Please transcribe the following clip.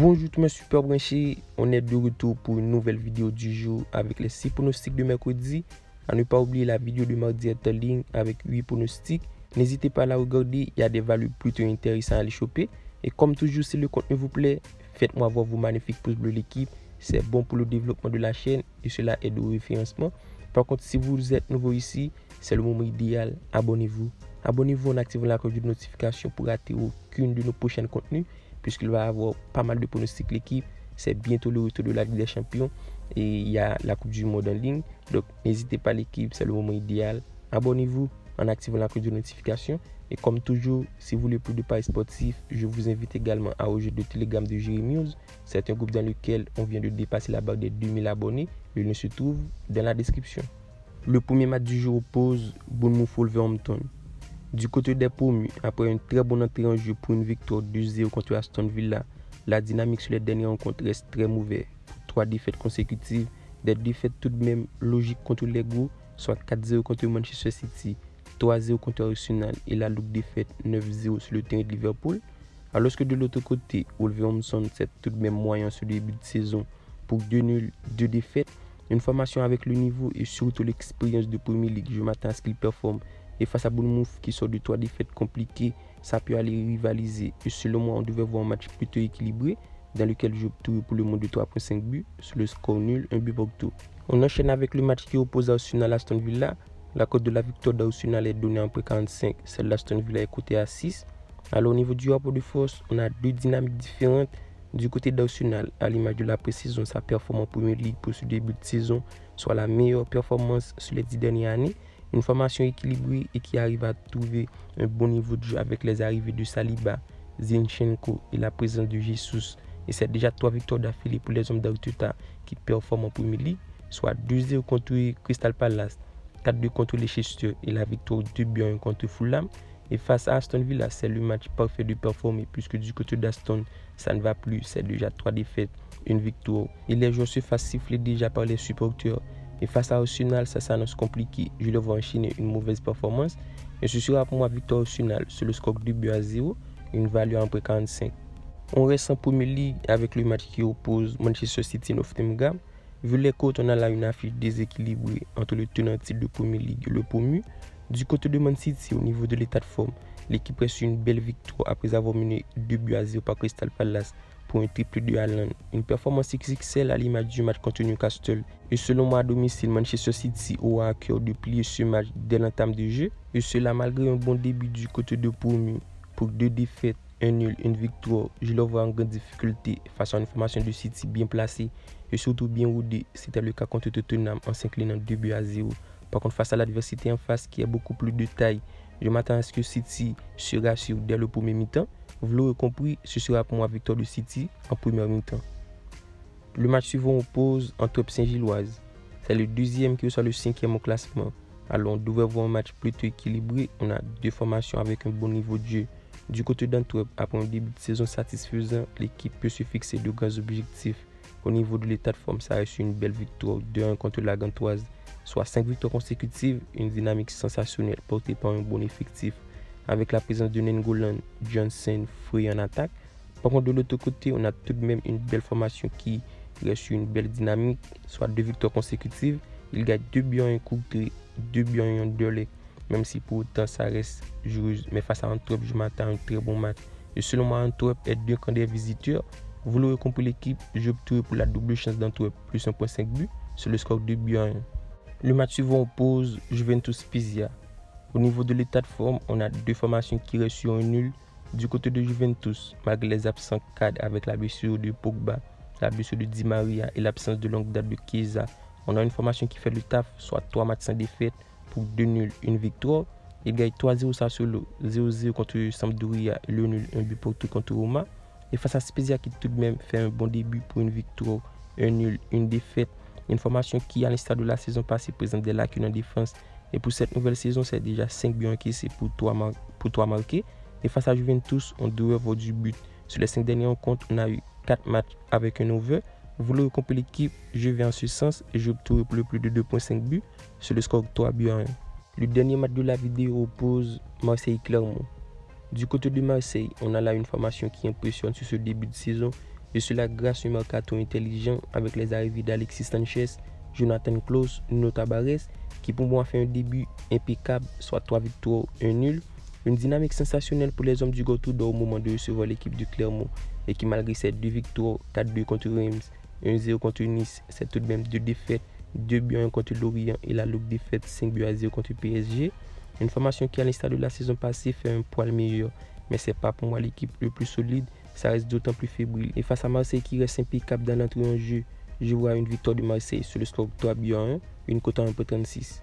Bonjour tout mes super branchés, on est de retour pour une nouvelle vidéo du jour avec les 6 pronostics de mercredi. À ne pas oublier la vidéo de mardi est en ligne avec 8 pronostics. N'hésitez pas à la regarder, il y a des valeurs plutôt intéressantes à les choper. Et comme toujours, si le contenu vous plaît, faites-moi voir vos magnifiques pouces bleus l'équipe. C'est bon pour le développement de la chaîne et cela aide au référencement. Par contre, si vous êtes nouveau ici, c'est le moment idéal, abonnez-vous. Abonnez-vous en activant la cloche de notification pour rater aucune de nos prochains contenus, puisqu'il va y avoir pas mal de pronostics l'équipe. C'est bientôt le retour de la Ligue des Champions et il y a la Coupe du Monde en ligne. Donc n'hésitez pas l'équipe, c'est le moment idéal. Abonnez-vous en activant la cloche de notification. Et comme toujours, si vous voulez plus de paris sportifs, je vous invite également à rejoindre le Telegram de Jérémy. C'est un groupe dans lequel on vient de dépasser la barre des 2000 abonnés. Le lien se trouve dans la description. Le premier match du jour oppose Bournemouth-Wolverhampton. Du côté des promus, après une très bonne entrée en jeu pour une victoire 2-0 contre Aston Villa, la dynamique sur les dernières rencontres reste très mauvaise. 3 défaites consécutives, des défaites tout de même logiques contre les gros, soit 4-0 contre Manchester City, 3-0 contre Arsenal et la longue défaite 9-0 sur le terrain de Liverpool. Alors que de l'autre côté, Wolverhampton c'est tout de même moyen sur le début de saison pour 2 nuls, 2 défaites. Une formation avec le niveau et surtout l'expérience de Premier League, je m'attends à ce qu'il performe. Et face à Bournemouth qui sort de 3 défaites compliquées, ça peut aller rivaliser. Et selon moi, on devait voir un match plutôt équilibré dans lequel j'opte pour le monde de 3.5 buts sur le score nul, 1 but partout. On enchaîne avec le match qui oppose Arsenal à Aston Villa. La cote de la victoire d'Arsenal est donnée en près 45, celle d'Aston Villa est cotée à 6. Alors au niveau du rapport de force, on a deux dynamiques différentes. Du côté d'Arsenal, à l'image de la pré-saison, sa performance en Premier League pour ce début de saison soit la meilleure performance sur les 10 dernières années. Une formation équilibrée et qui arrive à trouver un bon niveau de jeu avec les arrivées de Saliba, Zinchenko et la présence de Jesus. Et c'est déjà 3 victoires d'affilée pour les hommes d'Arteta qui performent en Premier League, soit 2-0 contre Crystal Palace, 4-2 contre Leicester et la victoire 2-1 contre Fulham. Et face à Aston Villa, c'est le match parfait de performer puisque du côté d'Aston, ça ne va plus, c'est déjà 3 défaites, 1 victoire. Et les joueurs se font siffler déjà par les supporters. Et face à Arsenal, ça s'annonce compliqué. Je le vois enchaîner une mauvaise performance. Et ce sera pour moi victoire Arsenal sur le score 2-0, une valeur en près 45. On reste en Premier League avec le match qui oppose Manchester City et Nottingham. Vu les côtes, on a là une affiche déséquilibrée entre le tenant titre de Premier League et le promu. Du côté de Man City, au niveau de l'état de forme, l'équipe reste une belle victoire après avoir mené 2-0 par Crystal Palace pour un triplé de Haaland. Une performance XXL à l'image du match contre Newcastle. Et selon moi à domicile, Manchester City aura à cœur de plier ce match dès l'entame du jeu. Et cela malgré un bon début du côté de promu. Pour 2 défaites, 1 nul, 1 victoire, je le vois en grande difficulté face à une formation de City bien placée et surtout bien rodée. C'était le cas contre Tottenham en s'inclinant 2-0. Par contre, face à l'adversité en face qui a beaucoup plus de taille, je m'attends à ce que City se rassure dès le premier mi-temps. Vous l'aurez compris, ce sera pour moi victoire de City en première mi-temps. Le match suivant oppose Antwerp Saint-Gilloise. C'est le deuxième qui reçoit le 5e au classement. Alors on devrait voir un match plutôt équilibré. On a 2 formations avec un bon niveau de jeu. Du côté d'Antwerp, après un début de saison satisfaisant, l'équipe peut se fixer de grands objectifs. Au niveau de l'état de forme, ça reste une belle victoire 2-1 contre la Gantoise. Soit 5 victoires consécutives, une dynamique sensationnelle portée par un bon effectif avec la présence de Nengolan, Johnson, Frey en attaque. Par contre, de l'autre côté, on a tout de même une belle formation qui reste une belle dynamique, soit 2 victoires consécutives. Il gagne 2 buts en un coup, 2 buts en un délai, même si pour autant ça reste joueuse. Mais face à Antwerp, je m'attends à un très bon match. Et selon moi, Antwerp est 2 camps des visiteurs. Vous l'aurez compris l'équipe, j'opte pour la double chance d'Antwerp plus 1.5 buts sur le score 2 buts en 1. Le match suivant oppose Juventus-Pisa. Au niveau de l'état de forme, on a 2 formations qui restent sur un nul. Du côté de Juventus, malgré les absents cadres avec la blessure de Pogba, la blessure de Di Maria et l'absence de longue date de Chiesa, on a une formation qui fait le taf, soit 3 matchs sans défaite pour 2 nuls, 1 victoire. Il gagne 3-0 Sassuolo, 0-0 contre Sampdoria et le nul, 1 but partout contre Roma. Et face à Spezia qui tout de même fait un bon début pour une victoire, 1 nul, 1 défaite. Une formation qui, à l'instar de la saison passée, présente des lacunes en défense. Et pour cette nouvelle saison, c'est déjà 5 buts encaissés pour 3 marqués. Et face à Juventus, on doit avoir du but. Sur les 5 derniers rencontres, on a eu 4 matchs avec un over. Vous l'aurez compris l'équipe, je vais en ce sens et j'obtiens pour le plus de 2.5 buts sur le score 3 buts à 1. Le dernier match de la vidéo oppose Marseille-Clermont. Du côté de Marseille, on a là une formation qui impressionne sur ce début de saison et cela grâce à un mercato intelligent avec les arrivées d'Alexis Sanchez, Jonathan Klaus, Nuno Tavares, qui pour moi fait un début impeccable, soit 3 victoires, 1 nul. Une dynamique sensationnelle pour les hommes du Gotudo au moment de recevoir l'équipe du Clermont et qui malgré ces 2 victoires, 4-2 contre Reims, 1-0 contre Nice, c'est tout de même 2 défaites, 2 buts 1 contre Lorient et la longue défaite 5-0 contre PSG. Une formation qui à l'instar de la saison passée fait un poil meilleur, mais c'est pas pour moi l'équipe le plus solide, ça reste d'autant plus fébrile. Et face à Marseille qui reste impeccable dans l'entrée en jeu, je vois une victoire de Marseille sur le score 3-1, une cote à 1,36.